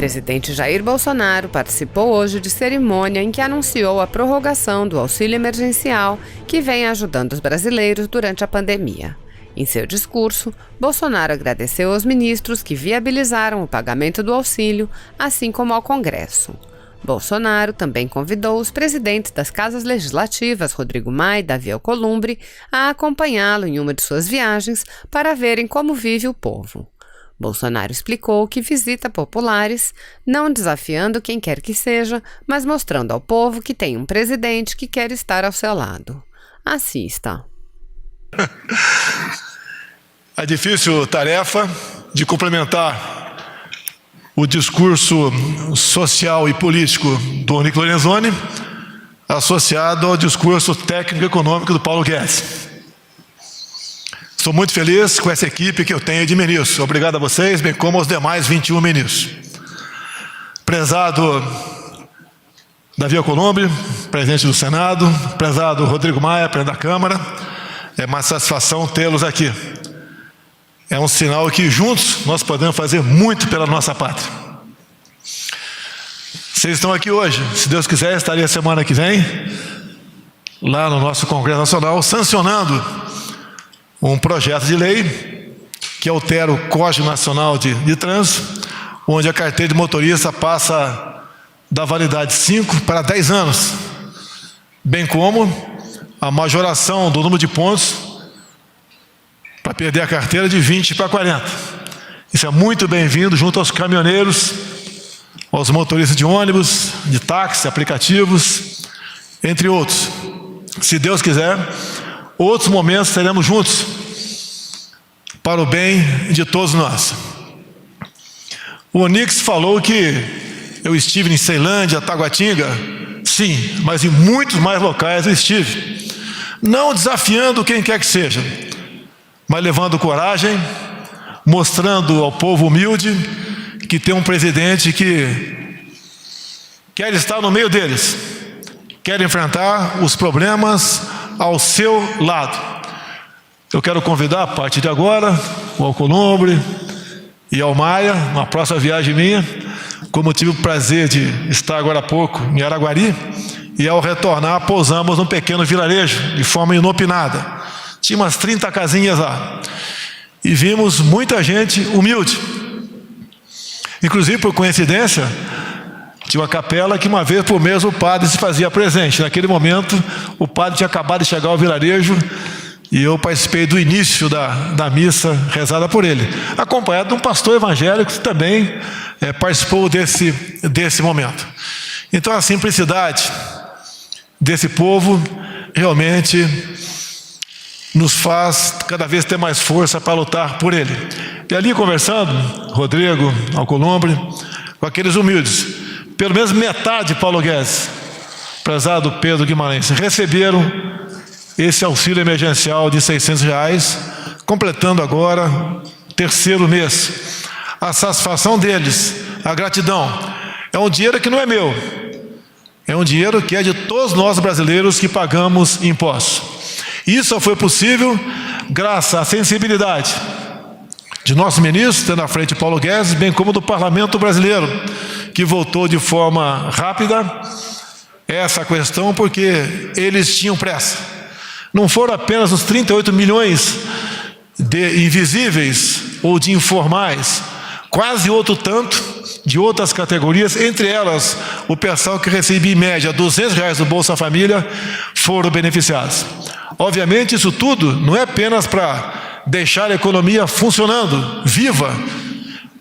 presidente Jair Bolsonaro participou hoje de cerimônia em que anunciou a prorrogação do auxílio emergencial que vem ajudando os brasileiros durante a pandemia. Em seu discurso, Bolsonaro agradeceu aos ministros que viabilizaram o pagamento do auxílio, assim como ao Congresso. Bolsonaro também convidou os presidentes das casas legislativas, Rodrigo Maia e Davi Alcolumbre, a acompanhá-lo em uma de suas viagens para verem como vive o povo. Bolsonaro explicou que visita populares, não desafiando quem quer que seja, mas mostrando ao povo que tem um presidente que quer estar ao seu lado. Assista. A difícil tarefa de complementar o discurso social e político do Onyx Lorenzoni associado ao discurso técnico-econômico do Paulo Guedes. Estou muito feliz com essa equipe que eu tenho de ministros. Obrigado a vocês, bem como aos demais 21 ministros. Prezado Davi Alcolumbre, presidente do Senado, prezado Rodrigo Maia, presidente da Câmara, é uma satisfação tê-los aqui. É um sinal que juntos nós podemos fazer muito pela nossa pátria. Vocês estão aqui hoje, se Deus quiser, estarei a semana que vem, lá no nosso Congresso Nacional, sancionando um projeto de lei que altera o Código Nacional de Trânsito, onde a carteira de motorista passa da validade de 5 para 10 anos, bem como a majoração do número de pontos para perder a carteira de 20 para 40. Isso é muito bem-vindo junto aos caminhoneiros, aos motoristas de ônibus, de táxi, aplicativos, entre outros. Se Deus quiser, outros momentos estaremos juntos para o bem de todos nós. O Onyx falou que eu estive em Ceilândia, Taguatinga. Sim, mas em muitos mais locais eu estive. Não desafiando quem quer que seja, mas levando coragem, mostrando ao povo humilde que tem um presidente que quer estar no meio deles, quer enfrentar os problemas ao seu lado. Eu quero convidar, a partir de agora, o Alcolumbre e ao Maia, uma próxima viagem minha, como eu tive o prazer de estar agora há pouco em Araguari, e ao retornar pousamos num pequeno vilarejo, de forma inopinada. Tinha umas 30 casinhas lá. E vimos muita gente humilde. Inclusive, por coincidência, tinha uma capela que uma vez por mês o padre se fazia presente. Naquele momento, o padre tinha acabado de chegar ao vilarejo e eu participei do início da missa rezada por ele, acompanhado de um pastor evangélico que também participou desse momento. Então, a simplicidade desse povo realmente nos faz cada vez ter mais força para lutar por ele. E ali conversando, Rodrigo Alcolumbre, com aqueles humildes, pelo menos metade de Paulo Guedes, prezado Pedro Guimarães, receberam esse auxílio emergencial de R$600, completando agora o terceiro mês. A satisfação deles, a gratidão, é um dinheiro que não é meu, é um dinheiro que é de todos nós brasileiros que pagamos impostos. Isso só foi possível graças à sensibilidade de nosso ministro, tendo à frente Paulo Guedes, bem como do Parlamento brasileiro, que votou de forma rápida essa questão, porque eles tinham pressa. Não foram apenas os 38 milhões de invisíveis ou de informais, quase outro tanto de outras categorias, entre elas o pessoal que recebia em média R$200 do Bolsa Família, foram beneficiados. Obviamente isso tudo não é apenas para deixar a economia funcionando, viva,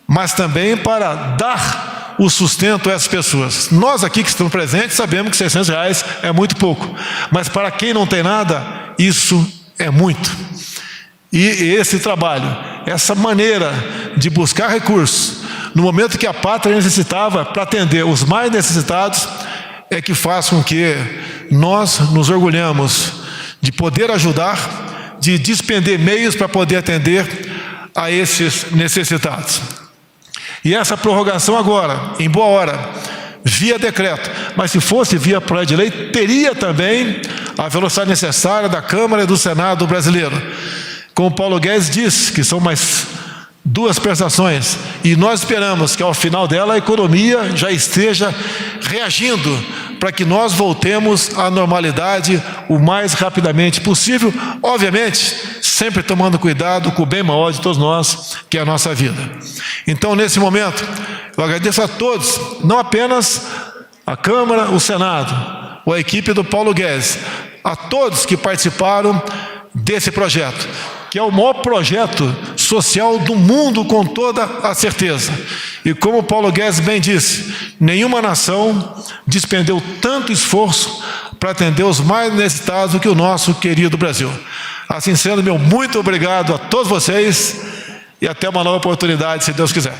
mas também para dar o sustento a essas pessoas. Nós aqui que estamos presentes sabemos que R$600 é muito pouco, mas para quem não tem nada, isso é muito. E esse trabalho, essa maneira de buscar recursos, no momento que a pátria necessitava para atender os mais necessitados, é que faz com que nós nos orgulhamos de poder ajudar, de despender meios para poder atender a esses necessitados. E essa prorrogação agora, em boa hora, via decreto, mas se fosse via projeto de lei, teria também a velocidade necessária da Câmara e do Senado brasileiro. Como Paulo Guedes disse, que são mais duas prestações, e nós esperamos que ao final dela a economia já esteja reagindo para que nós voltemos à normalidade o mais rapidamente possível, obviamente sempre tomando cuidado com o bem maior de todos nós, que é a nossa vida. Então, nesse momento, eu agradeço a todos, não apenas a Câmara, o Senado, ou a equipe do Paulo Guedes, a todos que participaram desse projeto, que é o maior projeto social do mundo, com toda a certeza. E como o Paulo Guedes bem disse, nenhuma nação despendeu tanto esforço para atender os mais necessitados do que o nosso querido Brasil. Assim sendo, meu muito obrigado a todos vocês e até uma nova oportunidade, se Deus quiser.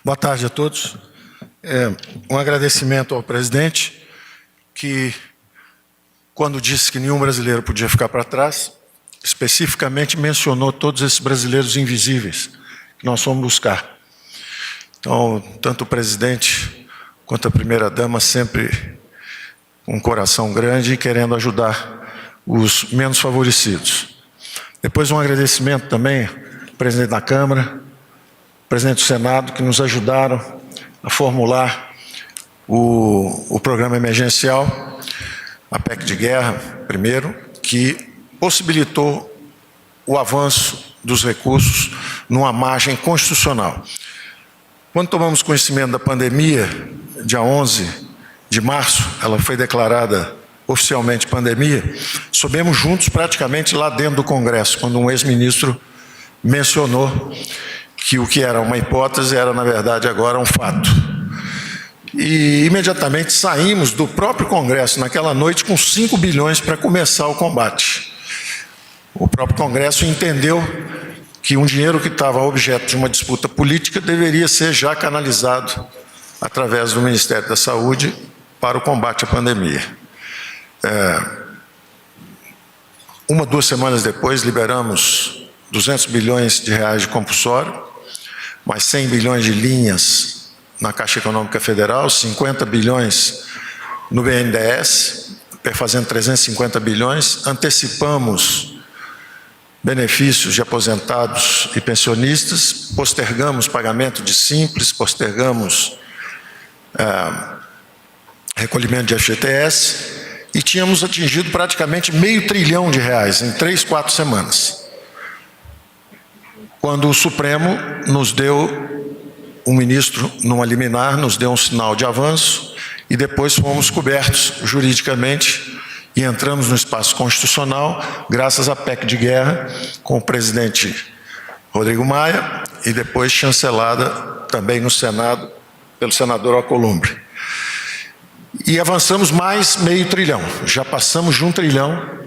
Boa tarde a todos. Um agradecimento ao presidente, que, quando disse que nenhum brasileiro podia ficar para trás, especificamente mencionou todos esses brasileiros invisíveis que nós fomos buscar. Então, tanto o presidente quanto a primeira-dama sempre com um coração grande e querendo ajudar os menos favorecidos. Depois, um agradecimento também ao presidente da Câmara, presidente do Senado, que nos ajudaram a formular o programa emergencial, a PEC de guerra, primeiro, que possibilitou o avanço dos recursos numa margem constitucional. Quando tomamos conhecimento da pandemia, dia 11 de março, ela foi declarada oficialmente pandemia, soubemos juntos praticamente lá dentro do Congresso, quando um ex-ministro mencionou que o que era uma hipótese era, na verdade, agora um fato. E imediatamente saímos do próprio Congresso naquela noite com 5 bilhões para começar o combate. O próprio Congresso entendeu que um dinheiro que estava objeto de uma disputa política deveria ser já canalizado através do Ministério da Saúde para o combate à pandemia. 2 semanas depois, liberamos 200 bilhões de reais de compulsório, mais 100 bilhões de linhas na Caixa Econômica Federal, 50 bilhões no BNDES, perfazendo 350 bilhões, antecipamos benefícios de aposentados e pensionistas, postergamos pagamento de simples, postergamos recolhimento de FGTS e tínhamos atingido praticamente R$500 bilhão em 3, 4 semanas. Quando o Supremo nos deu, um ministro, numa liminar, nos deu um sinal de avanço e depois fomos cobertos juridicamente e entramos no espaço constitucional, graças à PEC de guerra, com o presidente Rodrigo Maia e depois chancelada também no Senado pelo senador Alcolumbre. E avançamos mais R$500 bilhão, já passamos de R$1 trilhão.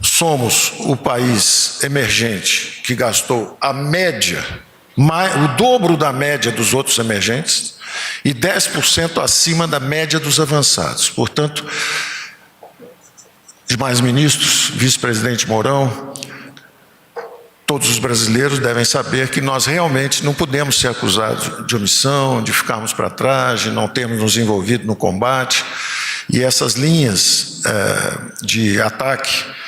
Somos o país emergente que gastou a média, o dobro da média dos outros emergentes e 10% acima da média dos avançados. Portanto, demais ministros, vice-presidente Mourão, todos os brasileiros devem saber que nós realmente não podemos ser acusados de omissão, de ficarmos para trás, de não termos nos envolvido no combate. E essas linhas de ataque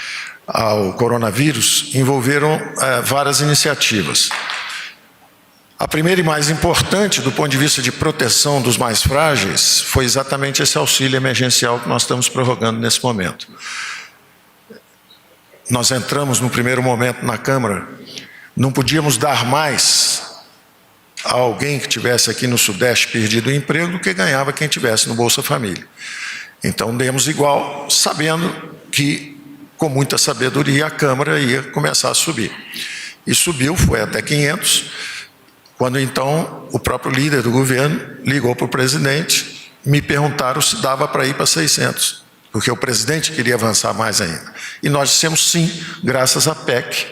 ao coronavírus envolveram várias iniciativas. A primeira e mais importante do ponto de vista de proteção dos mais frágeis foi exatamente esse auxílio emergencial que nós estamos prorrogando nesse momento. Nós entramos no primeiro momento na Câmara, não podíamos dar mais a alguém que tivesse aqui no Sudeste perdido o emprego do que ganhava quem tivesse no Bolsa Família. Então demos igual, sabendo que, com muita sabedoria, a Câmara ia começar a subir. E subiu, foi até 500, quando então o próprio líder do governo ligou para o presidente, me perguntaram se dava para ir para 600, porque o presidente queria avançar mais ainda. E nós dissemos sim, graças à PEC,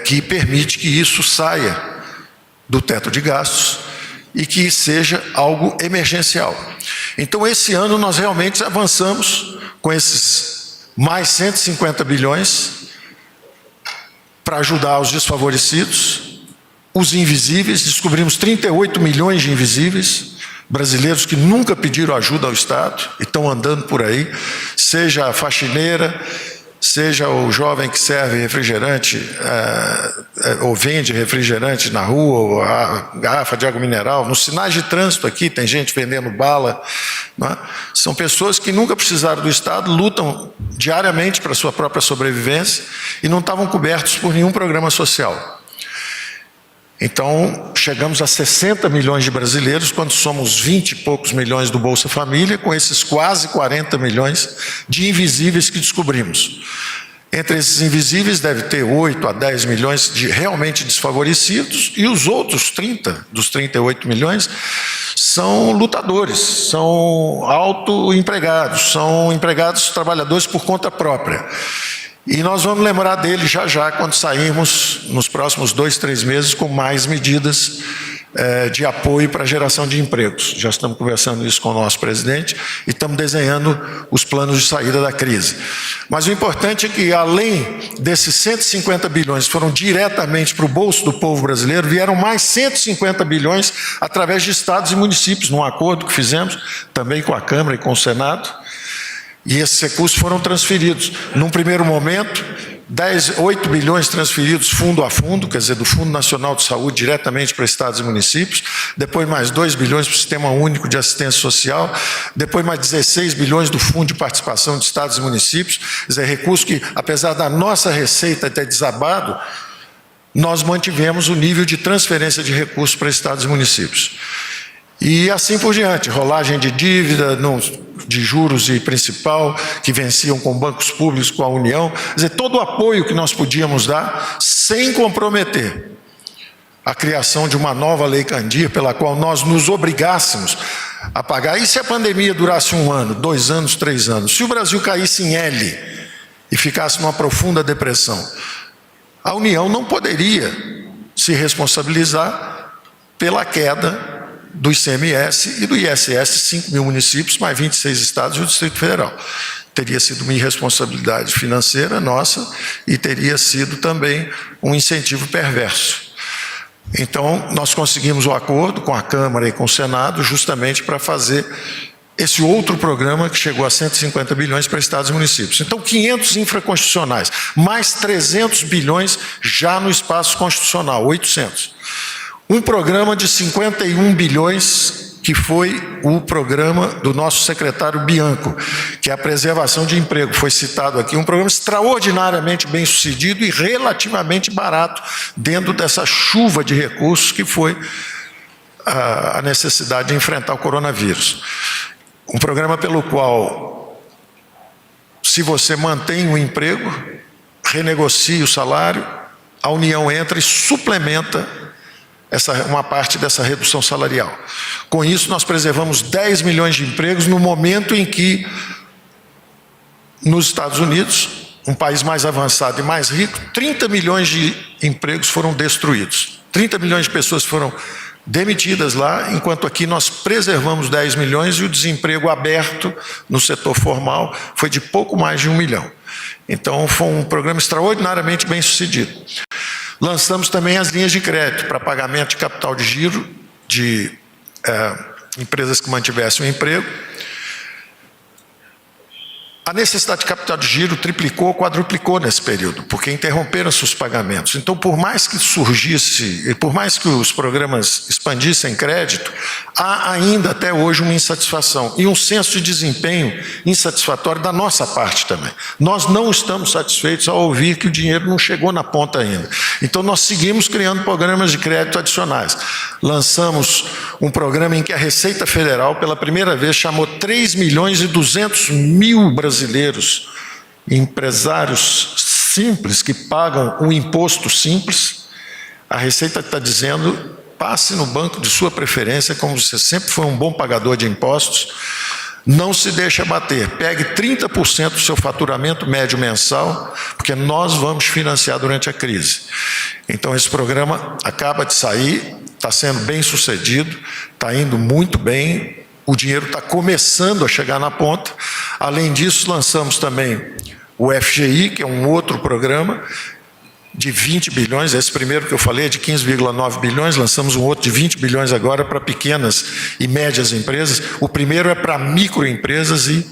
que permite que isso saia do teto de gastos e que seja algo emergencial. Então, esse ano nós realmente avançamos com esses mais 150 bilhões para ajudar os desfavorecidos, os invisíveis. Descobrimos 38 milhões de invisíveis, brasileiros que nunca pediram ajuda ao Estado e estão andando por aí, seja a faxineira, seja o jovem que serve refrigerante ou vende refrigerante na rua, ou a garrafa de água mineral, nos sinais de trânsito aqui tem gente vendendo bala, né? São pessoas que nunca precisaram do Estado, lutam diariamente para a sua própria sobrevivência e não estavam cobertos por nenhum programa social. Então, chegamos a 60 milhões de brasileiros, quando somos 20 e poucos milhões do Bolsa Família, com esses quase 40 milhões de invisíveis que descobrimos. Entre esses invisíveis deve ter 8 a 10 milhões de realmente desfavorecidos, e os outros 30, dos 38 milhões, são lutadores, são autoempregados, são empregados trabalhadores por conta própria. E nós vamos lembrar dele já quando sairmos nos próximos 2, 3 meses com mais medidas de apoio para a geração de empregos. Já estamos conversando isso com o nosso presidente e estamos desenhando os planos de saída da crise. Mas o importante é que, além desses 150 bilhões que foram diretamente para o bolso do povo brasileiro, vieram mais 150 bilhões através de estados e municípios, num acordo que fizemos também com a Câmara e com o Senado. E esses recursos foram transferidos. Num primeiro momento, 8 bilhões transferidos fundo a fundo, quer dizer, do Fundo Nacional de Saúde diretamente para estados e municípios, depois mais 2 bilhões para o Sistema Único de Assistência Social, depois mais 16 bilhões do Fundo de Participação de Estados e Municípios, quer dizer, recursos que, apesar da nossa receita ter desabado, nós mantivemos o nível de transferência de recursos para estados e municípios. E assim por diante, rolagem de dívida, de juros e principal, que venciam com bancos públicos, com a União. Quer dizer, todo o apoio que nós podíamos dar, sem comprometer a criação de uma nova Lei Candir, pela qual nós nos obrigássemos a pagar. E se a pandemia durasse 1 ano, 2 anos, 3 anos? Se o Brasil caísse em L e ficasse numa profunda depressão, a União não poderia se responsabilizar pela queda do ICMS e do ISS, 5 mil municípios, mais 26 estados e o Distrito Federal. Teria sido uma irresponsabilidade financeira nossa e teria sido também um incentivo perverso. Então, nós conseguimos o acordo com a Câmara e com o Senado justamente para fazer esse outro programa que chegou a 150 bilhões para estados e municípios. Então, 500 infraconstitucionais, mais 300 bilhões já no espaço constitucional, 800. Um programa de 51 bilhões, que foi o programa do nosso secretário Bianco, que é a preservação de emprego. Foi citado aqui, um programa extraordinariamente bem sucedido e relativamente barato, dentro dessa chuva de recursos que foi a necessidade de enfrentar o coronavírus. Um programa pelo qual, se você mantém um emprego, renegocia o salário, a União entra e suplementa uma parte dessa redução salarial. Com isso, nós preservamos 10 milhões de empregos no momento em que, nos Estados Unidos, um país mais avançado e mais rico, 30 milhões de empregos foram destruídos. 30 milhões de pessoas foram demitidas lá, enquanto aqui nós preservamos 10 milhões e o desemprego aberto no setor formal foi de pouco mais de 1 milhão. Então, foi um programa extraordinariamente bem sucedido. Lançamos também as linhas de crédito para pagamento de capital de giro de empresas que mantivessem o emprego. A necessidade de capital de giro triplicou, quadruplicou nesse período, porque interromperam-se os pagamentos. Então, por mais que surgisse, por mais que os programas expandissem crédito, há ainda até hoje uma insatisfação e um senso de desempenho insatisfatório da nossa parte também. Nós não estamos satisfeitos ao ouvir que o dinheiro não chegou na ponta ainda. Então, nós seguimos criando programas de crédito adicionais. Lançamos um programa em que a Receita Federal, pela primeira vez, chamou 3 milhões e 200 mil brasileiros, empresários simples, que pagam um imposto simples. A Receita está dizendo, passe no banco de sua preferência, como você sempre foi um bom pagador de impostos, não se deixe abater, pegue 30% do seu faturamento médio mensal, porque nós vamos financiar durante a crise. Então, esse programa acaba de sair, está sendo bem sucedido, está indo muito bem, o dinheiro está começando a chegar na ponta. Além disso, lançamos também o FGI, que é um outro programa de 20 bilhões, esse primeiro que eu falei é de 15,9 bilhões, lançamos um outro de 20 bilhões agora para pequenas e médias empresas. O primeiro é para microempresas e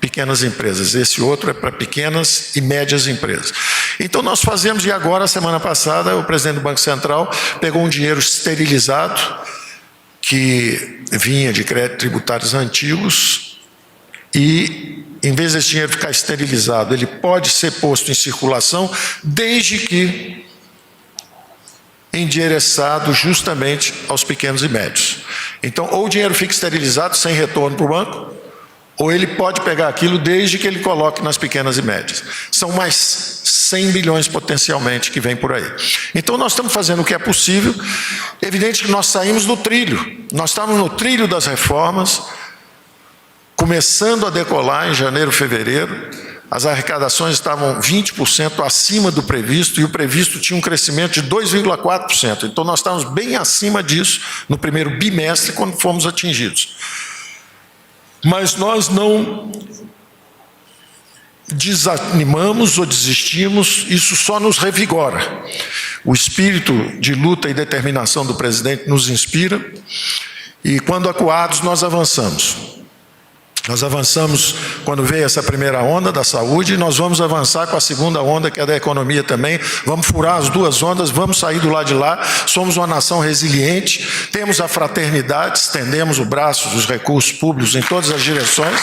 pequenas empresas. Esse outro é para pequenas e médias empresas. Então nós fazemos, e agora, semana passada, o presidente do Banco Central pegou um dinheiro esterilizado, que vinha de créditos tributários antigos, e em vez desse dinheiro ficar esterilizado, ele pode ser posto em circulação, desde que endereçado justamente aos pequenos e médios. Então, ou o dinheiro fica esterilizado sem retorno para o banco, ou ele pode pegar aquilo desde que ele coloque nas pequenas e médias. São mais 100 bilhões potencialmente que vem por aí. Então nós estamos fazendo o que é possível. Evidente que nós saímos do trilho. Nós estávamos no trilho das reformas, começando a decolar em janeiro, fevereiro. As arrecadações estavam 20% acima do previsto, e o previsto tinha um crescimento de 2,4%. Então nós estávamos bem acima disso no primeiro bimestre, quando fomos atingidos. Mas nós não desanimamos ou desistimos, isso só nos revigora. O espírito de luta e determinação do presidente nos inspira, e quando acuados nós avançamos. Nós avançamos quando veio essa primeira onda da saúde, e nós vamos avançar com a segunda onda, que é da economia também. Vamos furar as duas ondas, vamos sair do lado de lá. Somos uma nação resiliente, temos a fraternidade, estendemos o braço dos recursos públicos em todas as direções.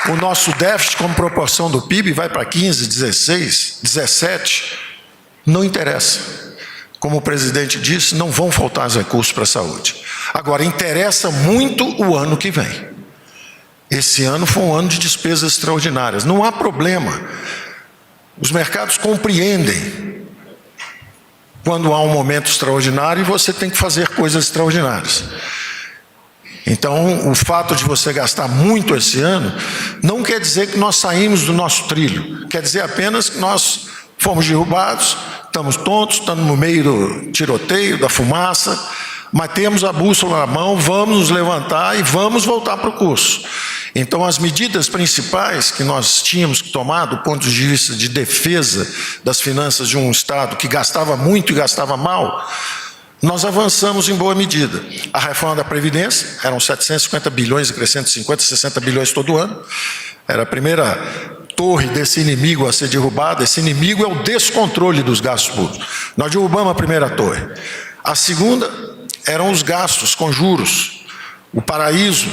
O nosso déficit como proporção do PIB vai para 15, 16, 17, não interessa. Como o presidente disse, não vão faltar os recursos para a saúde. Agora, interessa muito o ano que vem. Esse ano foi um ano de despesas extraordinárias. Não há problema. Os mercados compreendem quando há um momento extraordinário e você tem que fazer coisas extraordinárias. Então, o fato de você gastar muito esse ano não quer dizer que nós saímos do nosso trilho. Quer dizer apenas que nós fomos derrubados, estamos tontos, estamos no meio do tiroteio, da fumaça, mas temos a bússola na mão, vamos nos levantar e vamos voltar para o curso. Então, as medidas principais que nós tínhamos que tomar do ponto de vista de defesa das finanças de um Estado que gastava muito e gastava mal, nós avançamos em boa medida. A reforma da Previdência, eram 750 bilhões e crescendo 50, 60 bilhões todo ano, era a primeira torre desse inimigo a ser derrubada. Esse inimigo é o descontrole dos gastos públicos. Nós derrubamos a primeira torre. A segunda eram os gastos com juros, o paraíso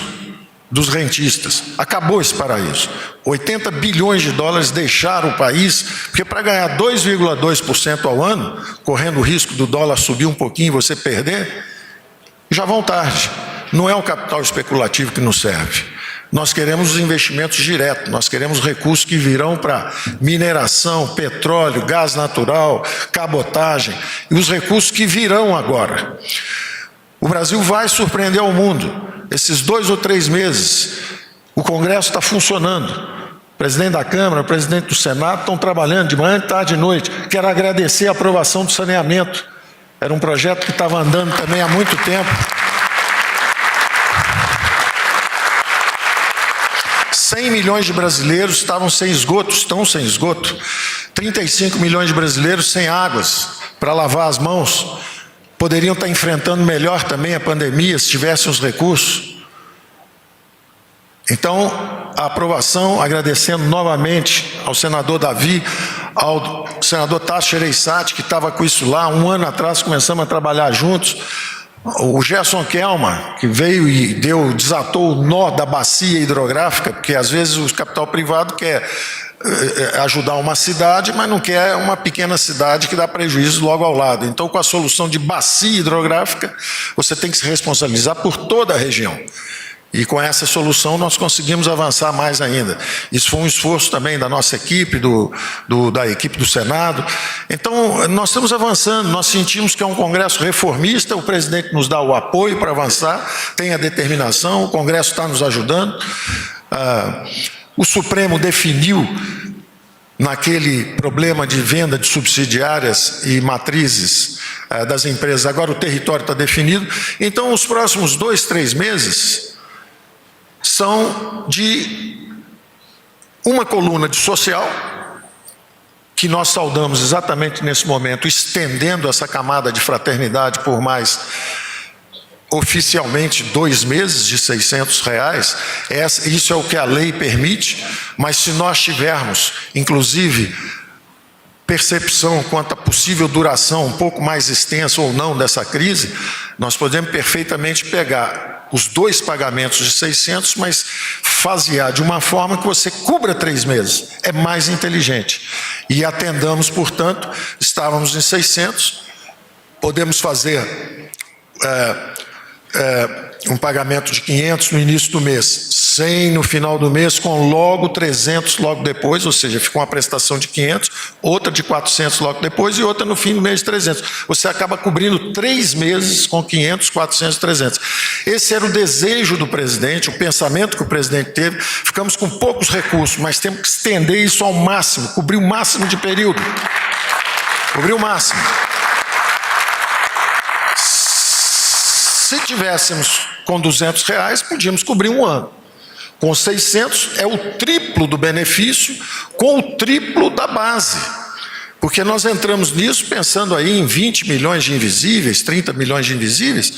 dos rentistas. Acabou esse paraíso. 80 bilhões de dólares deixaram o país, porque para ganhar 2,2% ao ano, correndo o risco do dólar subir um pouquinho e você perder, já vão tarde. Não é o capital especulativo que nos serve. Nós queremos os investimentos diretos, nós queremos recursos que virão para mineração, petróleo, gás natural, cabotagem, e os recursos que virão agora. O Brasil vai surpreender ao mundo. Esses 2 ou 3 meses, o Congresso está funcionando. O presidente da Câmara, o presidente do Senado estão trabalhando de manhã, de tarde e de noite. Quero agradecer a aprovação do saneamento. Era um projeto que estava andando também há muito tempo. 100 milhões de brasileiros estavam sem esgoto, estão sem esgoto. 35 milhões de brasileiros sem águas para lavar as mãos. Poderiam estar enfrentando melhor também a pandemia se tivessem os recursos. Então, a aprovação, agradecendo novamente ao senador Davi, ao senador Tasso Gereissati, que estava com isso lá, 1 ano atrás começamos a trabalhar juntos. O Gerson Kelma, que veio e desatou o nó da bacia hidrográfica, porque às vezes o capital privado quer ajudar uma cidade, mas não quer uma pequena cidade que dá prejuízo logo ao lado. Então, com a solução de bacia hidrográfica, você tem que se responsabilizar por toda a região. E com essa solução nós conseguimos avançar mais ainda. Isso foi um esforço também da nossa equipe, da equipe do Senado. Então, nós estamos avançando, nós sentimos que é um Congresso reformista, o presidente nos dá o apoio para avançar, tem a determinação, o Congresso está nos ajudando. O Supremo definiu naquele problema de venda de subsidiárias e matrizes das empresas, agora o território está definido. Então, os próximos 2, 3 meses são de uma coluna de social, que nós saudamos exatamente nesse momento, estendendo essa camada de fraternidade por mais oficialmente 2 meses de R$600, isso é o que a lei permite, mas se nós tivermos, inclusive, percepção quanto à possível duração um pouco mais extensa ou não dessa crise, nós podemos perfeitamente pegar os 2 pagamentos de 600, mas fasear de uma forma que você cubra 3 meses. É mais inteligente. E atendamos, portanto, estávamos em 600, podemos fazer um pagamento de 500 no início do mês, 100 no final do mês, com logo 300 logo depois, ou seja, fica uma prestação de 500, outra de 400 logo depois e outra no fim do mês de 300. Você acaba cobrindo 3 meses com 500, 400, 300. Esse era o desejo do presidente, o pensamento que o presidente teve. Ficamos com poucos recursos, mas temos que estender isso ao máximo, cobrir o máximo de período. Cobrir o máximo. Se tivéssemos com R$200, podíamos cobrir um ano. Com 600 é o triplo do benefício, com o triplo da base. Porque nós entramos nisso pensando aí em 20 milhões de invisíveis, 30 milhões de invisíveis,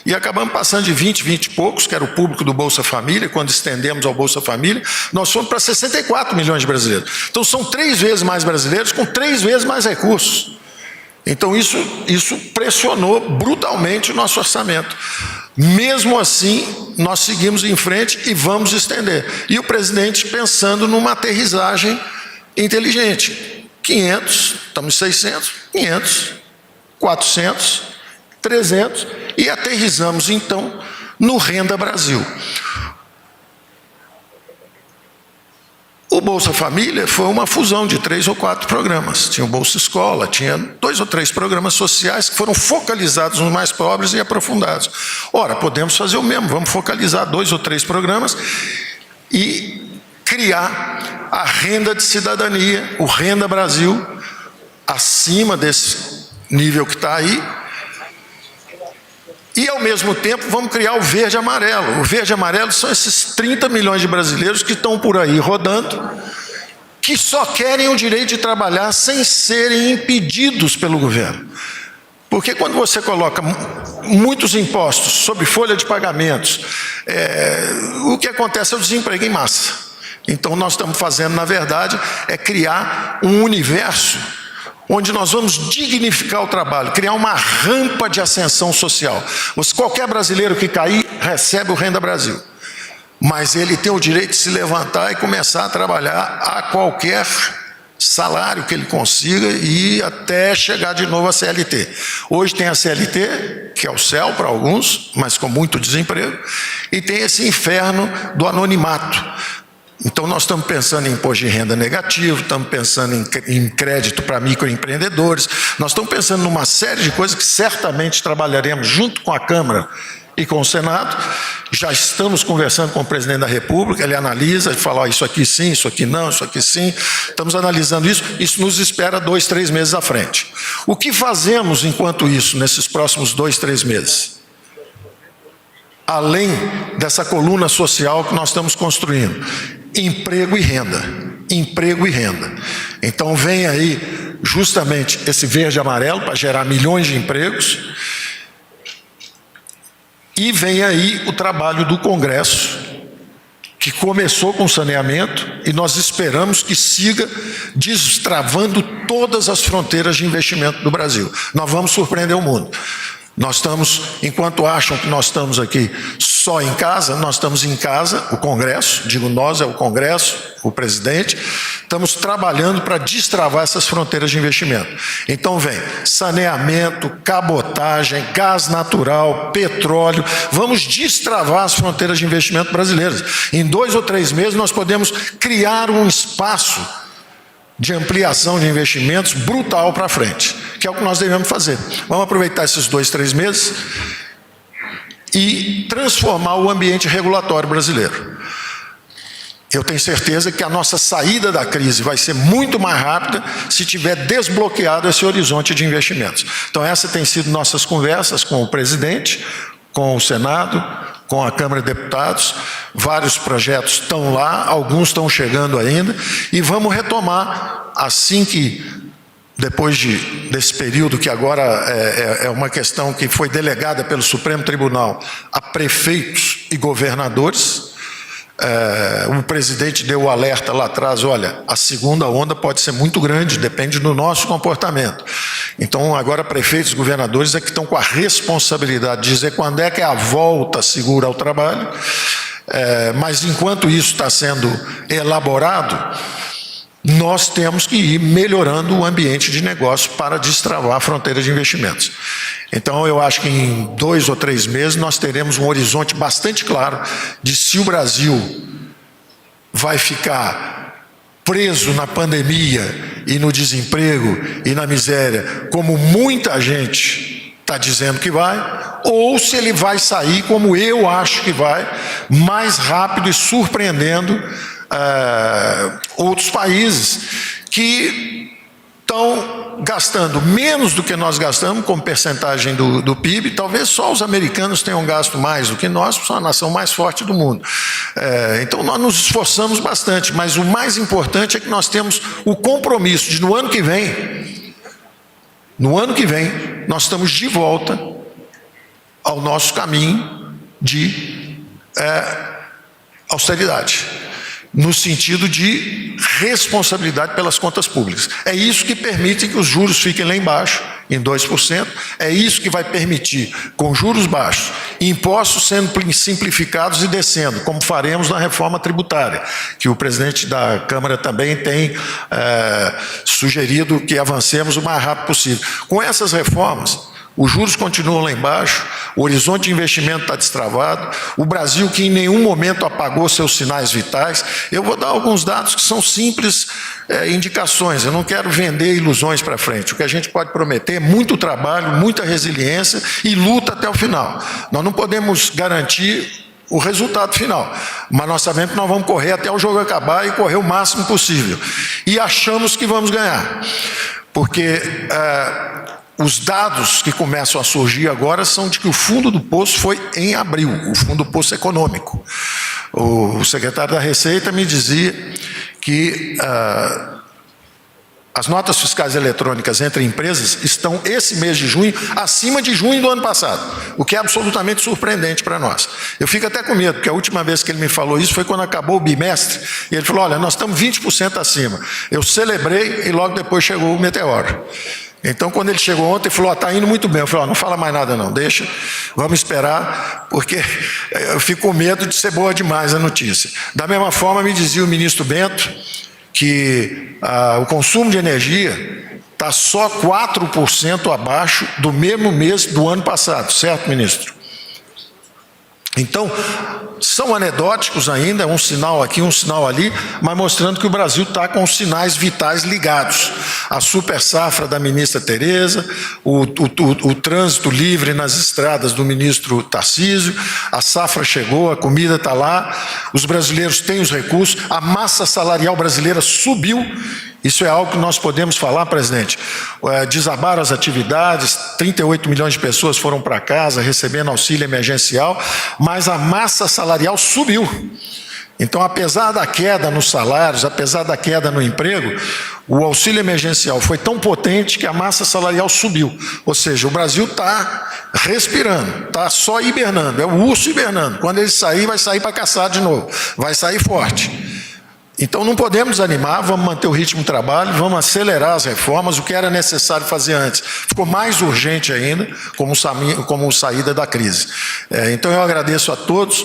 e acabamos passando de 20 e poucos, que era o público do Bolsa Família. Quando estendemos ao Bolsa Família, nós fomos para 64 milhões de brasileiros. Então são 3 vezes mais brasileiros com 3 vezes mais recursos. Então isso pressionou brutalmente o nosso orçamento. Mesmo assim, nós seguimos em frente e vamos estender. E o presidente pensando numa aterrissagem inteligente. 500, estamos em 600, 500, 400, 300 e aterrissamos então no Renda Brasil. O Bolsa Família foi uma fusão de 3 ou 4 programas. Tinha o Bolsa Escola, tinha 2 ou 3 programas sociais que foram focalizados nos mais pobres e aprofundados. Ora, podemos fazer o mesmo, vamos focalizar 2 ou 3 programas e criar a renda de cidadania, o Renda Brasil, acima desse nível que está aí. E, ao mesmo tempo, vamos criar o verde e amarelo. O verde e amarelo são esses 30 milhões de brasileiros que estão por aí rodando, que só querem o direito de trabalhar sem serem impedidos pelo governo. Porque quando você coloca muitos impostos sobre folha de pagamentos, o que acontece é o desemprego em massa. Então, nós estamos fazendo, na verdade, é criar um universo onde nós vamos dignificar o trabalho, criar uma rampa de ascensão social. Qualquer brasileiro que cair, recebe o Renda Brasil. Mas ele tem o direito de se levantar e começar a trabalhar a qualquer salário que ele consiga e até chegar de novo à CLT. Hoje tem a CLT, que é o céu para alguns, mas com muito desemprego, e tem esse inferno do anonimato. Então, nós estamos pensando em imposto de renda negativo, estamos pensando em crédito para microempreendedores, nós estamos pensando numa série de coisas que certamente trabalharemos junto com a Câmara e com o Senado. Já estamos conversando com o presidente da República, ele analisa, ele fala, isso aqui sim, isso aqui não, isso aqui sim. Estamos analisando isso nos espera 2, 3 meses à frente. O que fazemos enquanto isso, nesses próximos 2, 3 meses? Além dessa coluna social que nós estamos construindo, emprego e renda, emprego e renda. Então vem aí justamente esse verde e amarelo para gerar milhões de empregos e vem aí o trabalho do Congresso, que começou com saneamento e nós esperamos que siga destravando todas as fronteiras de investimento do Brasil. Nós vamos surpreender o mundo. Nós estamos, enquanto acham que nós estamos aqui só em casa, nós estamos em casa, o Congresso, digo nós, é o Congresso, o presidente, estamos trabalhando para destravar essas fronteiras de investimento. Então vem saneamento, cabotagem, gás natural, petróleo, vamos destravar as fronteiras de investimento brasileiras. Em 2 ou 3 meses nós podemos criar um espaço de ampliação de investimentos brutal para frente, que é o que nós devemos fazer. Vamos aproveitar esses 2, 3 meses e transformar o ambiente regulatório brasileiro. Eu tenho certeza que a nossa saída da crise vai ser muito mais rápida se tiver desbloqueado esse horizonte de investimentos. Então essa tem sido nossas conversas com o presidente, com o Senado, com a Câmara de Deputados. Vários projetos estão lá, alguns estão chegando ainda, e vamos retomar assim que depois desse período que agora é uma questão que foi delegada pelo Supremo Tribunal a prefeitos e governadores, o presidente deu o alerta lá atrás, olha, a segunda onda pode ser muito grande, depende do nosso comportamento. Então, agora prefeitos e governadores é que estão com a responsabilidade de dizer quando é que é a volta segura ao trabalho, mas enquanto isso está sendo elaborado, nós temos que ir melhorando o ambiente de negócio para destravar a fronteira de investimentos. Então, eu acho que em 2 ou 3 meses nós teremos um horizonte bastante claro de se o Brasil vai ficar preso na pandemia e no desemprego e na miséria, como muita gente está dizendo que vai, ou se ele vai sair, como eu acho que vai, mais rápido e surpreendendo outros países que estão gastando menos do que nós gastamos como percentagem do PIB. Talvez só os americanos tenham gasto mais do que nós, porque somos a nação mais forte do mundo. Então nós nos esforçamos bastante, mas o mais importante é que nós temos o compromisso de no ano que vem, nós estamos de volta ao nosso caminho de austeridade, no sentido de responsabilidade pelas contas públicas. É isso que permite que os juros fiquem lá embaixo, em 2%, é isso que vai permitir, com juros baixos, impostos sendo simplificados e descendo, como faremos na reforma tributária, que o presidente da Câmara também tem sugerido que avancemos o mais rápido possível. Com essas reformas, os juros continuam lá embaixo, o horizonte de investimento está destravado, o Brasil que em nenhum momento apagou seus sinais vitais. Eu vou dar alguns dados que são simples indicações, eu não quero vender ilusões para frente. O que a gente pode prometer é muito trabalho, muita resiliência e luta até o final. Nós não podemos garantir o resultado final, mas nós sabemos que nós vamos correr até o jogo acabar e correr o máximo possível. E achamos que vamos ganhar, porque os dados que começam a surgir agora são de que o fundo do poço foi em abril, o fundo do poço econômico. O secretário da Receita me dizia que as notas fiscais eletrônicas entre empresas estão, esse mês de junho, acima de junho do ano passado, o que é absolutamente surpreendente para nós. Eu fico até com medo, porque a última vez que ele me falou isso foi quando acabou o bimestre, e ele falou, olha, nós estamos 20% acima. Eu celebrei e logo depois chegou o meteoro. Então, quando ele chegou ontem, ele falou, está indo muito bem. Eu falei, não fala mais nada não, deixa, vamos esperar, porque eu fico com medo de ser boa demais a notícia. Da mesma forma, me dizia o ministro Bento que o consumo de energia está só 4% abaixo do mesmo mês do ano passado, certo, ministro? Então, são anedóticos ainda, um sinal aqui, um sinal ali, mas mostrando que o Brasil está com os sinais vitais ligados. A super safra da ministra Tereza, o trânsito livre nas estradas do ministro Tarcísio, a safra chegou, a comida está lá, os brasileiros têm os recursos, a massa salarial brasileira subiu. Isso é algo que nós podemos falar, presidente. Desabaram as atividades, 38 milhões de pessoas foram para casa recebendo auxílio emergencial, mas a massa salarial subiu. Então, apesar da queda nos salários, apesar da queda no emprego, o auxílio emergencial foi tão potente que a massa salarial subiu. Ou seja, o Brasil está respirando, está só hibernando, é o urso hibernando. Quando ele sair, vai sair para caçar de novo, vai sair forte. Então não podemos desanimar, vamos manter o ritmo de trabalho, vamos acelerar as reformas, o que era necessário fazer antes ficou mais urgente ainda, como saída da crise. Então eu agradeço a todos,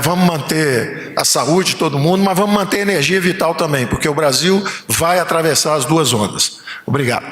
vamos manter a saúde de todo mundo, mas vamos manter a energia vital também, porque o Brasil vai atravessar as duas ondas. Obrigado.